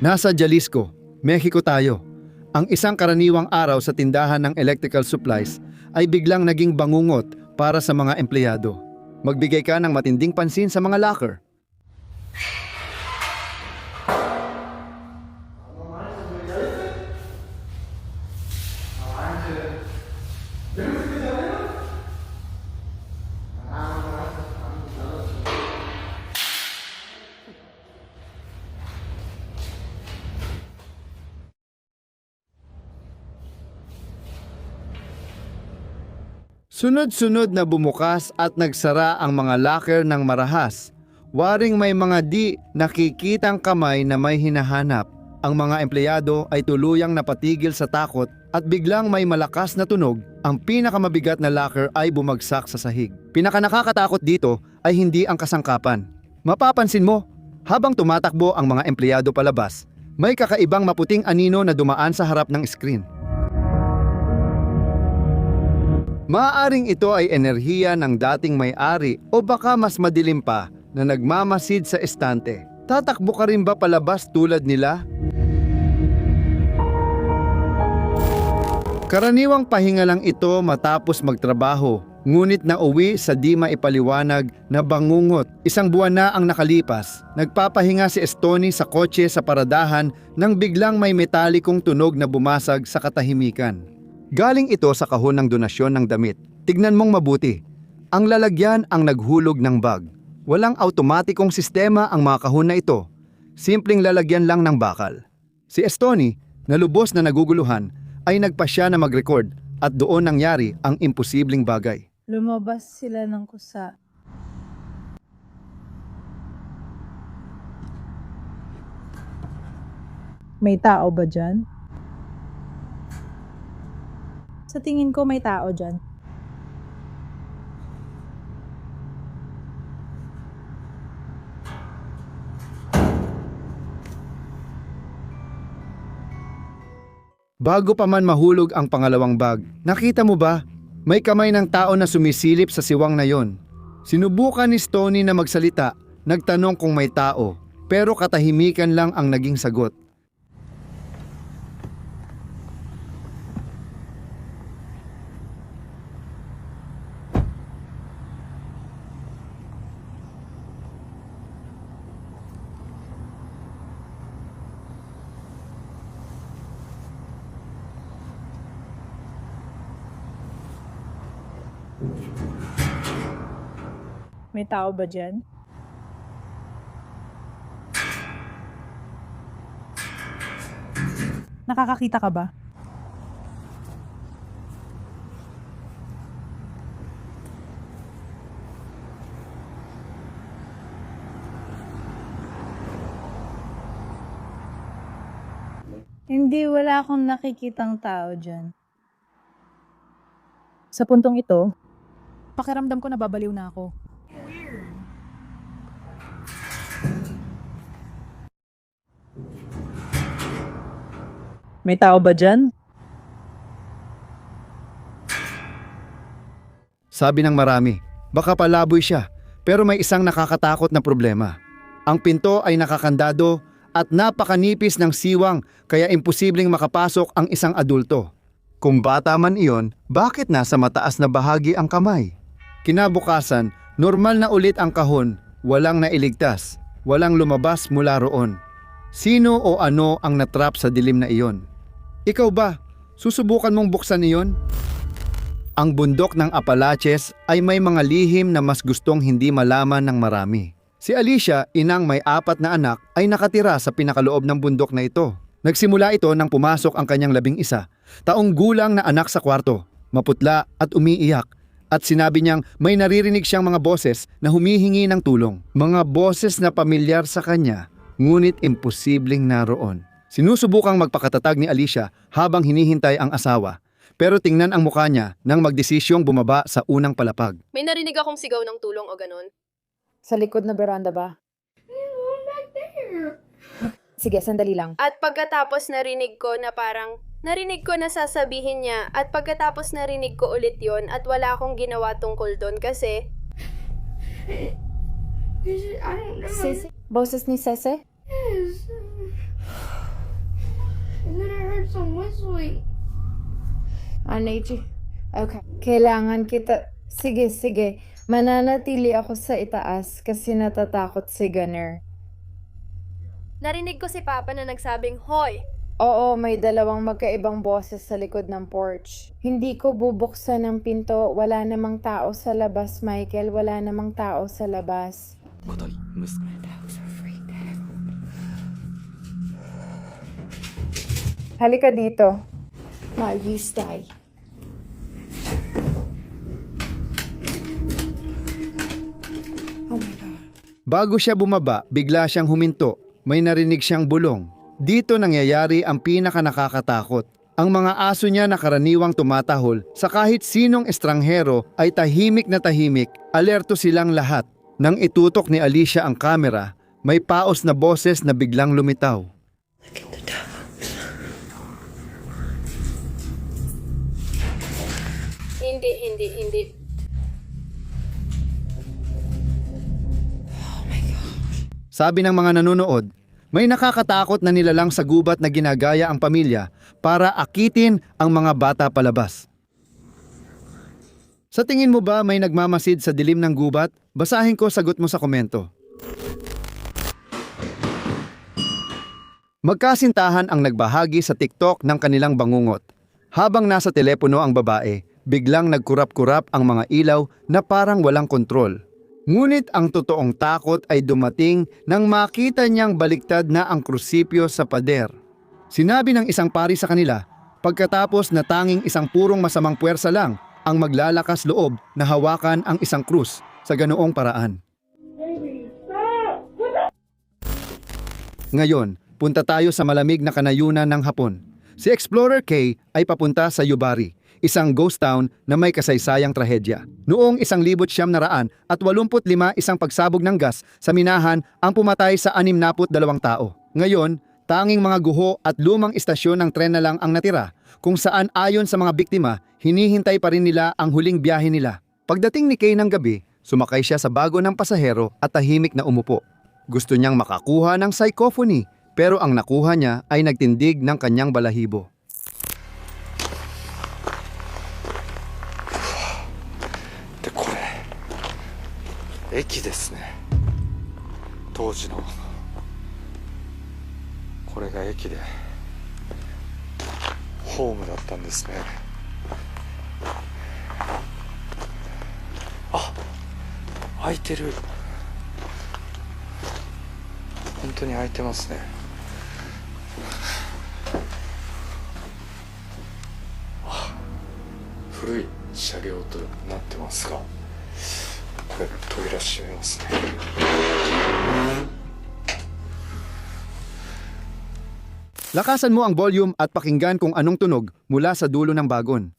Nasa Jalisco, Mexico tayo. Ang isang karaniwang araw sa tindahan ng electrical supplies ay biglang naging bangungot para sa mga empleyado. Magbigay ka ng matinding pansin sa mga locker. Sunod-sunod na bumukas at nagsara ang mga locker ng marahas. Waring may mga di nakikitang kamay na may hinahanap. Ang mga empleyado ay tuluyang napatigil sa takot at biglang may malakas na tunog. Ang pinakamabigat na locker ay bumagsak sa sahig. Pinakanakakatakot dito ay hindi ang kasangkapan. Mapapansin mo, habang tumatakbo ang mga empleyado palabas, may kakaibang maputing anino na dumaan sa harap ng screen. Maaaring ito ay enerhiya ng dating may-ari o baka mas madilim pa na nagmamasid sa estante. Tatakbo ka rin ba palabas tulad nila? Karaniwang pahinga lang ito matapos magtrabaho, ngunit nauwi sa di maipaliwanag na bangungot. Isang buwan na ang nakalipas, nagpapahinga si Estoni sa kotse sa paradahan nang biglang may metalikong tunog na bumasag sa katahimikan. Galing ito sa kahon ng donasyon ng damit. Tignan mong mabuti. Ang lalagyan ang naghulog ng bag. Walang automatikong sistema ang mga kahon na ito. Simpleng lalagyan lang ng bakal. Si Estoni, na lubos na naguguluhan, ay nagpasya na mag-record at doon nangyari ang imposibleng bagay. Lumabas sila ng kusa. May tao ba dyan? Sa tingin ko may tao dyan. Bago pa man mahulog ang pangalawang bag, nakita mo ba? May kamay ng tao na sumisilip sa siwang na yon. Sinubukan ni Stony na magsalita, nagtanong kung may tao, pero katahimikan lang ang naging sagot. May tao ba dyan? Nakakakita ka ba? Hindi, wala akong nakikitang tao dyan. Sa puntong ito, pakiramdam ko nababaliw na ako. May tao ba dyan? Sabi ng marami, baka palaboy siya, pero may isang nakakatakot na problema. Ang pinto ay nakakandado at napakanipis ng siwang kaya imposibleng makapasok ang isang adulto. Kung bata man iyon, bakit nasa mataas na bahagi ang kamay? Kinabukasan, normal na ulit ang kahon, walang nailigtas, walang lumabas mula roon. Sino o ano ang natrap sa dilim na iyon? Ikaw ba? Susubukan mong buksan iyon? Ang bundok ng Apalaches ay may mga lihim na mas gustong hindi malaman ng marami. Si Alicia, inang may 4 na anak, ay nakatira sa pinakaloob ng bundok na ito. Nagsimula ito nang pumasok ang kanyang 11 taong gulang na anak sa kwarto, maputla at umiiyak. At sinabi niyang may naririnig siyang mga boses na humihingi ng tulong. Mga boses na pamilyar sa kanya, ngunit imposibleng naroon. Sinusubukang magpakatatag ni Alicia habang hinihintay ang asawa. Pero tingnan ang mukha niya nang magdesisyong bumaba sa unang palapag. May narinig akong sigaw ng tulong o ganon. Sa likod na veranda ba? Sige, sandali lang. At pagkatapos narinig ko na sasabihin niya at pagkatapos narinig ko ulit yon at wala akong ginawa tungkol doon kasi Sese? Boses ni Sese? Yes. You're so sweet. Anaji. Okay. Kailangan kita... Sige. Mananatili ako sa itaas kasi natatakot si Gunner. Narinig ko si Papa na nagsabing, Hoy! Oo, may dalawang magkaibang boses sa likod ng porch. Hindi ko bubuksan ang pinto. Wala namang tao sa labas, Michael. Wala namang tao sa labas. Halika dito. No, you stay. Oh my God. Bago siya bumaba, bigla siyang huminto. May narinig siyang bulong. Dito nangyayari ang pinaka nakakatakot. Ang mga aso niya na karaniwang tumatahol sa kahit sinong estranghero ay tahimik na tahimik, alerto silang lahat. Nang itutok ni Alicia ang kamera, may paos na boses na biglang lumitaw. Hindi. Sabi ng mga nanonood, may nakakatakot na nilalang sa gubat na ginagaya ang pamilya para akitin ang mga bata palabas. Sa tingin mo ba may nagmamasid sa dilim ng gubat? Basahin ko sagot mo sa komento. Magkasintahan ang nagbahagi sa TikTok ng kanilang bangungot. Habang nasa telepono ang babae, biglang nagkurap-kurap ang mga ilaw na parang walang kontrol. Ngunit ang totoong takot ay dumating nang makita niyang baliktad na ang krusipyo sa pader. Sinabi ng isang pari sa kanila, pagkatapos na tanging isang purong masamang puwersa lang ang maglalakas loob na hawakan ang isang krus sa ganoong paraan. Ngayon, punta tayo sa malamig na kanayunan ng Hapon. Si Explorer K ay papunta sa Yubari, isang ghost town na may kasaysayang trahedya. Noong 1985 isang pagsabog ng gas sa minahan ang pumatay sa 62 tao. Ngayon, tanging mga guho at lumang istasyon ng tren na lang ang natira, kung saan ayon sa mga biktima, hinihintay pa rin nila ang huling biyahe nila. Pagdating ni Kay ng gabi, sumakay siya sa bago ng pasahero at tahimik na umupo. Gusto niyang makakuha ng psychophony, pero ang nakuha niya ay nagtindig ng kanyang balahibo. これ駅ですね。当時のこれが駅でホームだったんですね。あ、開いてる。本当に開いてますね。あ、古い車両となってますが、これ扉閉めますね。Lakasan mo ang volume at pakinggan kung anong tunog mula sa dulo ng bagon.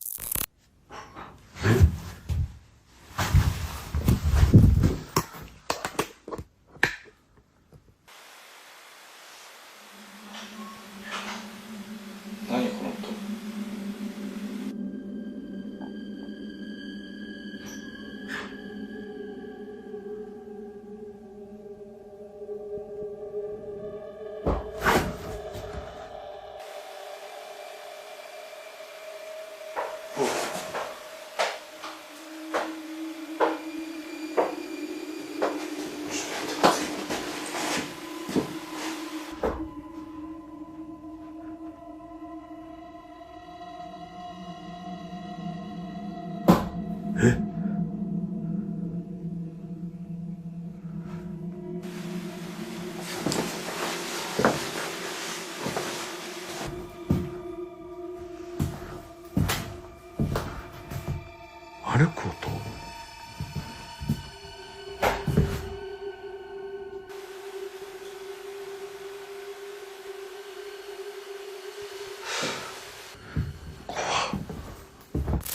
歩く音。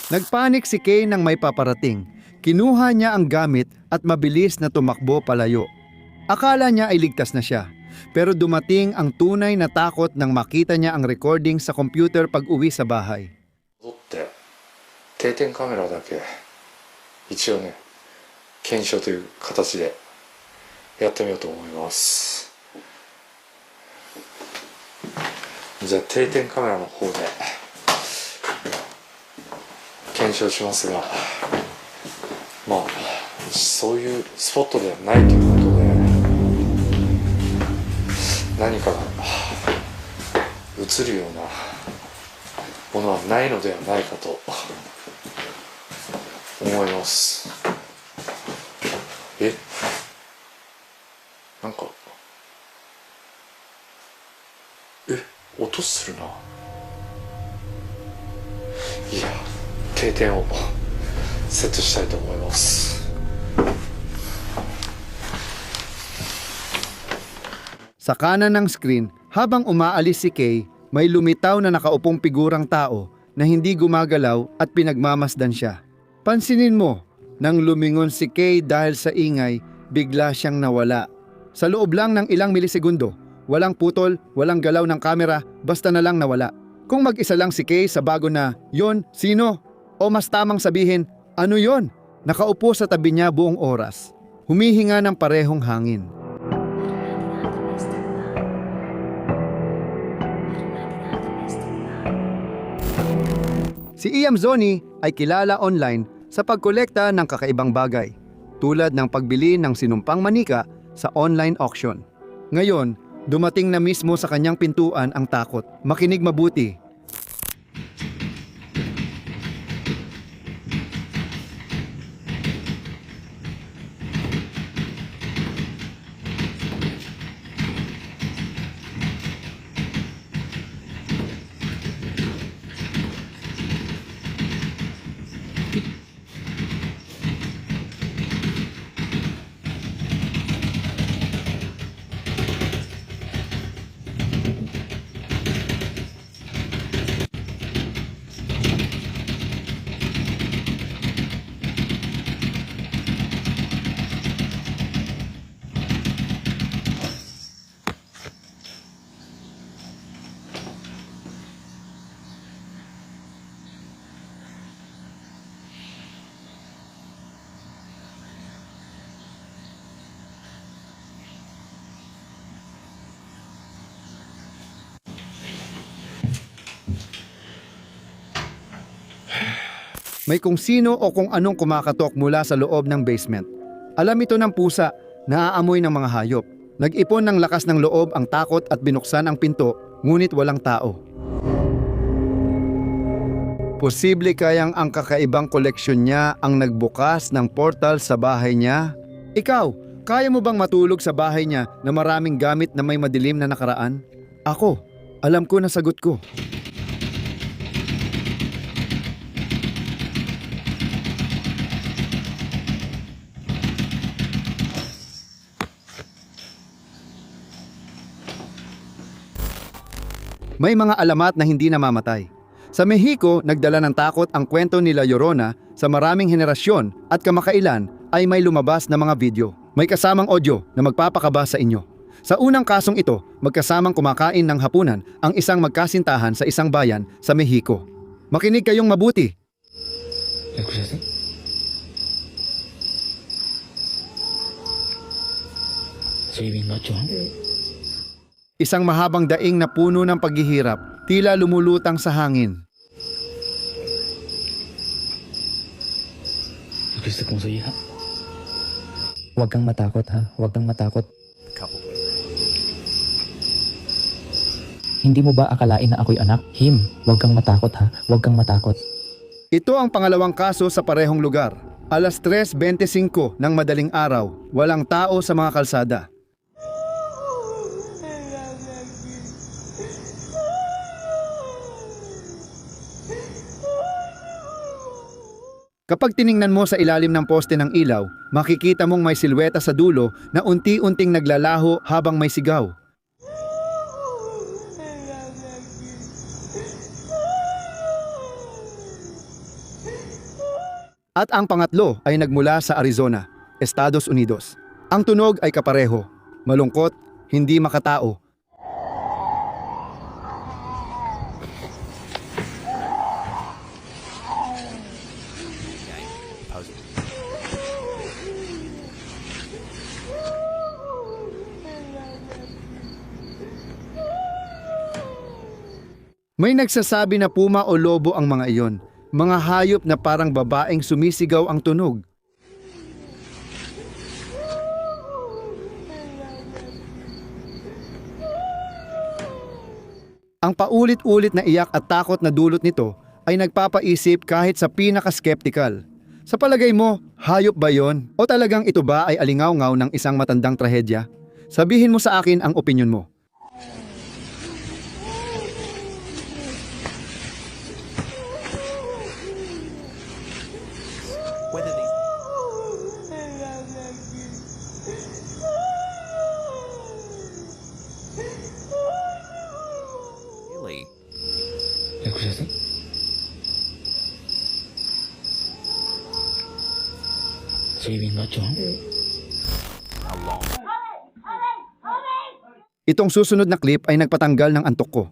Nagpanik si Kay nang may paparating. Kinuha niya ang gamit at mabilis na tumakbo palayo. Akala niya ay ligtas na siya. Pero dumating ang tunay na takot nang makita niya ang recording sa computer pag-uwi sa bahay. 戻って定点カメラだけ一応ね検証という形でやってみようと思います。じゃあ定点カメラの方で検証しますが、まあそういうスポットではないということで、何かが映るようなものはないのではないかと思います。なんか音するな。いや、定点をセットしたいと思います。Sa kanan ng screen, habang umaalis si Kay, may lumitaw na nakaupong figurang tao na hindi gumagalaw at pinagmamasdan siya. Pansinin mo, nang lumingon si Kay dahil sa ingay, bigla siyang nawala. Sa loob lang ng ilang milisegundo, walang putol, walang galaw ng kamera, basta na lang nawala. Kung mag-isa lang si Kay sa bago na, yon, sino? O mas tamang sabihin, ano yon? Nakaupo sa tabi niya buong oras. Humihinga ng parehong hangin. Si Iam Zoni ay kilala online sa pagkolekta ng kakaibang bagay, tulad ng pagbili ng sinumpang manika sa online auction. Ngayon, dumating na mismo sa kanyang pintuan ang takot. Makinig mabuti. May kung sino o kung anong kumakatok mula sa loob ng basement. Alam ito ng pusa, naaamoy ng mga hayop. Nag-ipon ng lakas ng loob ang takot at binuksan ang pinto, ngunit walang tao. Posible kayang ang kakaibang koleksyon niya ang nagbukas ng portal sa bahay niya? Ikaw, kaya mo bang matulog sa bahay niya na maraming gamit na may madilim na nakaraan? Ako, alam ko na sagot ko. May mga alamat na hindi namamatay. Sa Mexico, nagdala ng takot ang kwento nila Llorona sa maraming henerasyon at kamakailan ay may lumabas na mga video. May kasamang audio na magpapakaba sa inyo. Sa unang kasong ito, magkasamang kumakain ng hapunan ang isang magkasintahan sa isang bayan sa Mexico. Makinig kayong mabuti. Isang mahabang daing na puno ng paghihirap, tila lumulutang sa hangin. Huwag kang matakot ha, huwag kang matakot. Hindi mo ba akalain na ako'y anak? Him, huwag kang matakot ha, huwag kang matakot. Ito ang pangalawang kaso sa parehong lugar. Alas 3:25 ng madaling araw, walang tao sa mga kalsada. Kapag tiningnan mo sa ilalim ng poste ng ilaw, makikita mong may silweta sa dulo na unti-unting naglalaho habang may sigaw. At ang pangatlo ay nagmula sa Arizona, Estados Unidos. Ang tunog ay kapareho, malungkot, hindi makatao. May nagsasabi na puma o lobo ang mga iyon, mga hayop na parang babaeng sumisigaw ang tunog. Ang paulit-ulit na iyak at takot na dulot nito ay nagpapaisip kahit sa pinaka-skeptical. Sa palagay mo, hayop ba yon? O talagang ito ba ay alingaw-ngaw ng isang matandang trahedya? Sabihin mo sa akin ang opinyon mo. Really? Yakuza? Saving ba, Chong? Itong susunod na clip ay nagpatanggal ng antok ko.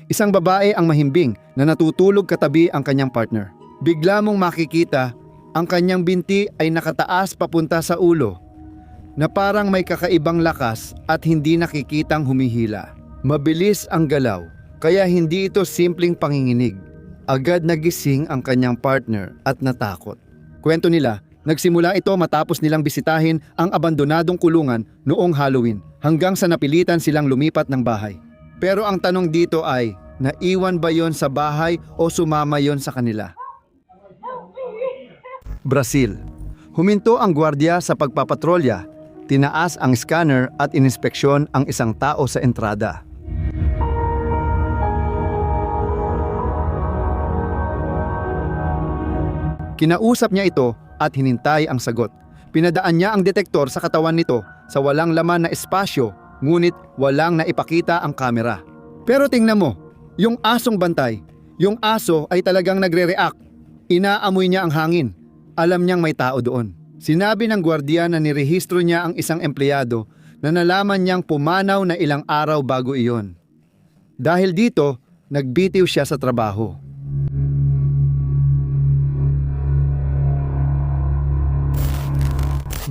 Isang babae ang mahimbing na natutulog katabi ang kanyang partner. Bigla mong makikita ang kanyang binti ay nakataas papunta sa ulo na parang may kakaibang lakas at hindi nakikitang humihila. Mabilis ang galaw kaya hindi ito simpleng panginginig. Agad nagising ang kanyang partner at natakot. Kwento nila, nagsimula ito matapos nilang bisitahin ang abandonadong kulungan noong Halloween hanggang sa napilitan silang lumipat ng bahay. Pero ang tanong dito ay, naiwan ba yon sa bahay o sumama yon sa kanila? Brazil. Huminto ang gwardiya sa pagpapatrolya, tinaas ang scanner at ininspeksyon ang isang tao sa entrada. Kinausap niya ito at hinintay ang sagot. Pinadaan niya ang detektor sa katawan nito sa walang laman na espasyo, ngunit walang naipakita ang kamera. Pero tingnan mo, yung asong bantay, yung aso ay talagang nagre-react. Inaamoy niya ang hangin. Alam niyang may tao doon. Sinabi ng gwardiya na nirehistro niya ang isang empleyado na nalaman niyang pumanaw na ilang araw bago iyon. Dahil dito, nagbitiw siya sa trabaho.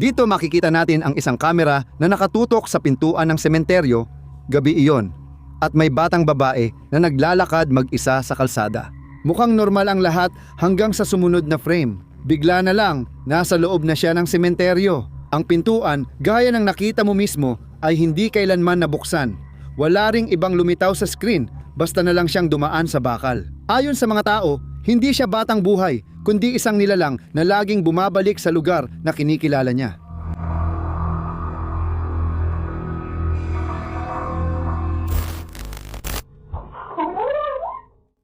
Dito makikita natin ang isang kamera na nakatutok sa pintuan ng sementeryo, gabi iyon, at may batang babae na naglalakad mag-isa sa kalsada. Mukhang normal ang lahat hanggang sa sumunod na frame. Bigla na lang, nasa loob na siya ng sementeryo. Ang pintuan, gaya ng nakita mo mismo, ay hindi kailanman nabuksan. Wala ring ibang lumitaw sa screen, basta na lang siyang dumaan sa bakal. Ayon sa mga tao, hindi siya batang buhay, kundi isang nilalang na laging bumabalik sa lugar na kinikilala niya.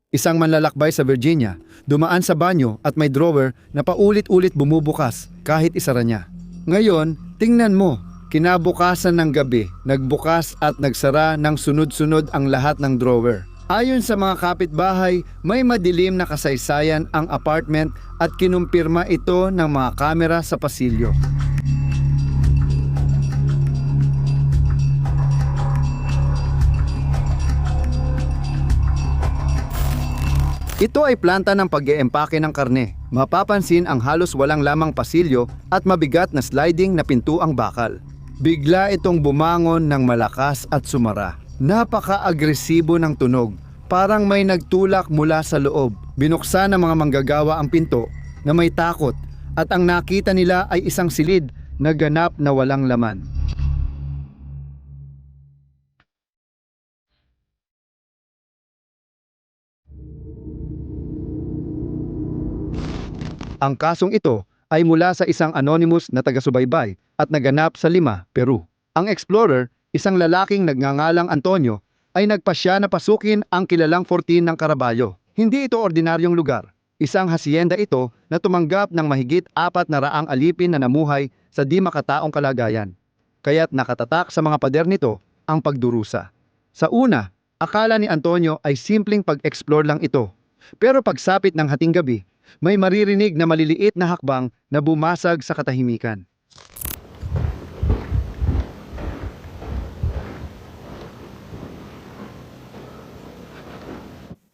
Isang manlalakbay sa Virginia, dumaan sa banyo at may drawer na paulit-ulit bumubukas kahit isara niya. Ngayon, tingnan mo, kinabukasan ng gabi, nagbukas at nagsara ng sunod-sunod ang lahat ng drawer. Ayon sa mga kapitbahay, may madilim na kasaysayan ang apartment at kinumpirma ito ng mga kamera sa pasilyo. Ito ay planta ng pag-eempake ng karne. Mapapansin ang halos walang lamang pasilyo at mabigat na sliding na pintuang bakal. Bigla itong bumangon ng malakas at sumara. Napaka-agresibo ng tunog. Parang may nagtulak mula sa loob. Binuksan ng mga manggagawa ang pinto na may takot at ang nakita nila ay isang silid na ganap na walang laman. Ang kasong ito ay mula sa isang anonymous na taga-subaybay at naganap sa Lima, Peru. Ang explorer, isang lalaking nagngangalang Antonio, ay nagpasya na pasukin ang kilalang 14 ng Caraballo. Hindi ito ordinaryong lugar. Isang hacienda ito na tumanggap ng mahigit 400 alipin na namuhay sa di makataong kalagayan. Kaya't nakatatak sa mga pader nito ang pagdurusa. Sa una, akala ni Antonio ay simpleng pag-explore lang ito. Pero pagsapit ng hating gabi, may maririnig na maliliit na hakbang na bumasag sa katahimikan.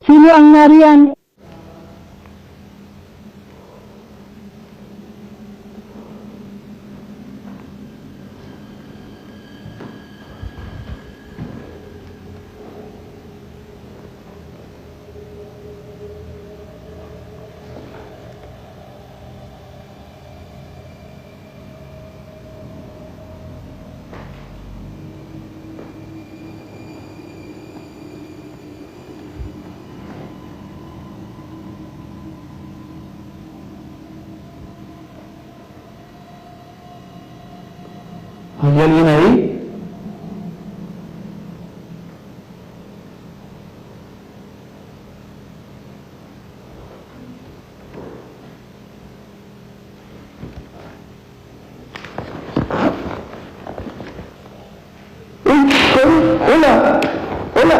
Sino ang nariyan? ¿Hay alguien ahí? ¡Hola! ¡Hola!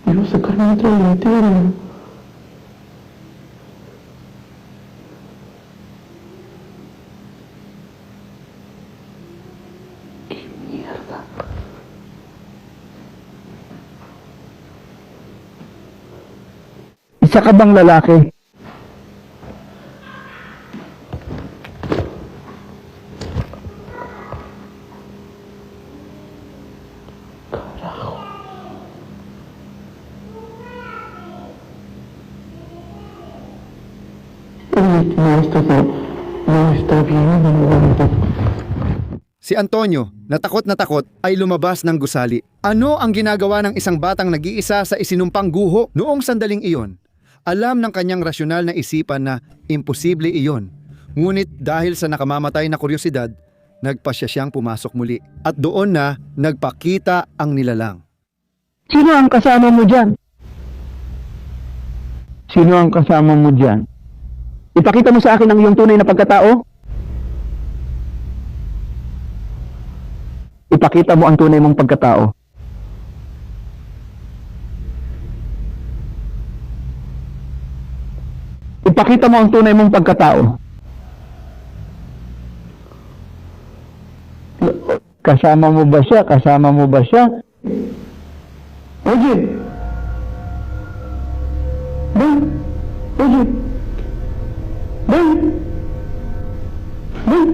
Iba a sacarme otra billetera. ¡Qué mierda! Isa ka bang lalaki? No está bien, no aguanto. Si Antonio, na takot ay lumabas ng gusali. Ano ang ginagawa ng isang batang nag-iisa sa isinumpang guho noong sandaling iyon? Alam ng kanyang rasyonal na isipan na imposible iyon. Ngunit dahil sa nakamamatay na kuryosidad, nagpasya siyang pumasok muli. At doon na nagpakita ang nilalang. Sino ang kasama mo dyan? Sino ang kasama mo dyan? Ipakita mo sa akin ang iyong tunay na pagkatao. Ipakita mo ang tunay mong pagkatao. Ipakita mo ang tunay mong pagkatao. Kasama mo ba siya? Kasama mo ba siya? Oye! Ven! Oye! Ven! Ven!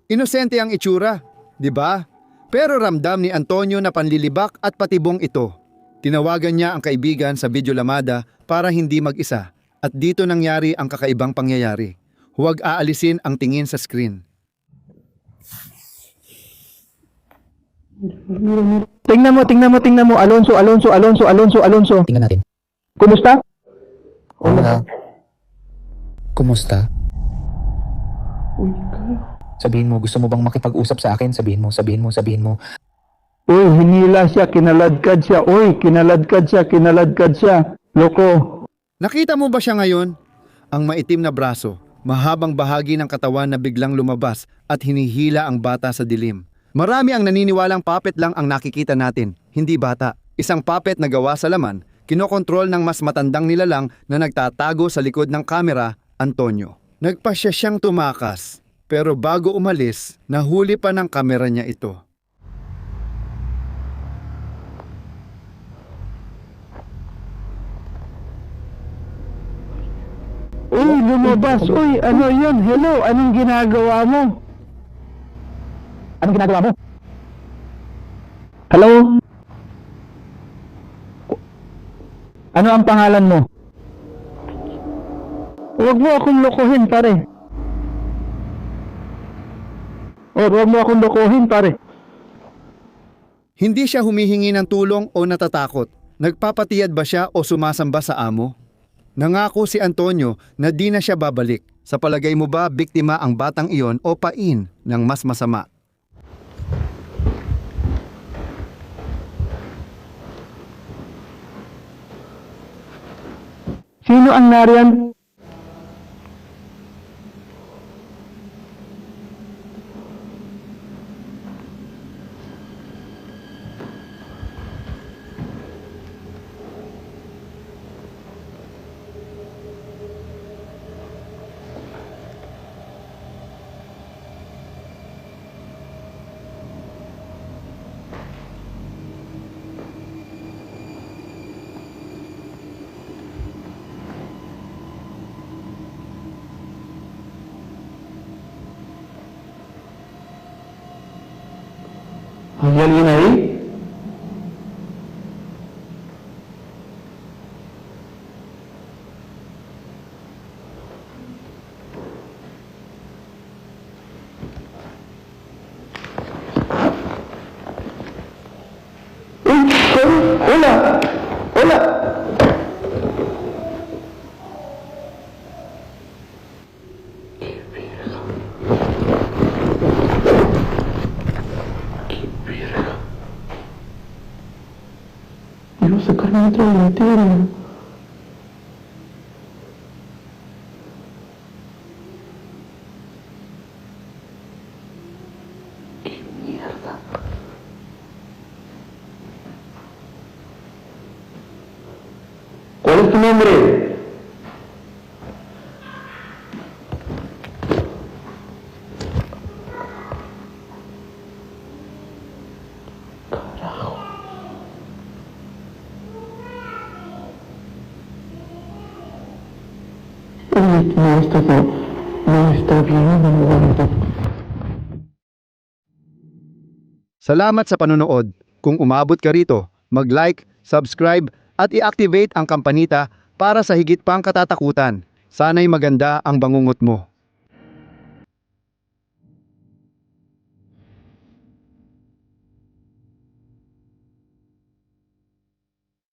Inosente ang itsura, di ba? Pero ramdam ni Antonio na panlilibak at patibong ito. Tinawagan niya ang kaibigan sa videolamada para hindi mag-isa. At dito nangyari ang kakaibang pangyayari. Huwag aalisin ang tingin sa screen. Tingnan mo. Alonso. Tingnan natin. Kumusta? Hola. Kumusta? Sabihin mo, gusto mo bang makipag-usap sa akin? Sabihin mo. Uy, hinila siya, kinaladkad siya. Loko. Nakita mo ba siya ngayon? Ang maitim na braso, mahabang bahagi ng katawan na biglang lumabas at hinihila ang bata sa dilim. Marami ang naniniwalang puppet lang ang nakikita natin, hindi bata. Isang puppet na gawa sa laman, kinokontrol ng mas matandang nilalang na nagtatago sa likod ng kamera, Antonio. Nagpasya siyang tumakas, pero bago umalis, nahuli pa ng kamera niya ito. Uy, lumabas. Uy, ano yun? Hello, anong ginagawa mo? Anong ginagawa mo? Hello? Ano ang pangalan mo? Huwag mo akong lokohin, pare. Huwag mo akong lokohin, pare. Hindi siya humihingi ng tulong o natatakot. Nagpapatiyad ba siya o sumasamba sa amo? Nangako si Antonio na di na siya babalik. Sa palagay mo ba biktima ang batang iyon o pain ng mas masama? Sino ang nariyan? ¿Hay alguien ahí? Hola! Hola! Iba a sacarme otra delantera. ¡Qué mierda! ¿Cuál es tu nombre? Carajo. No está bien, no está bien, no aguanta. Salamat sa panonood. Kung umabot ka rito, mag-like, subscribe at i-activate ang kampanita para sa higit pang katatakutan. Sana'y maganda ang bangungot mo.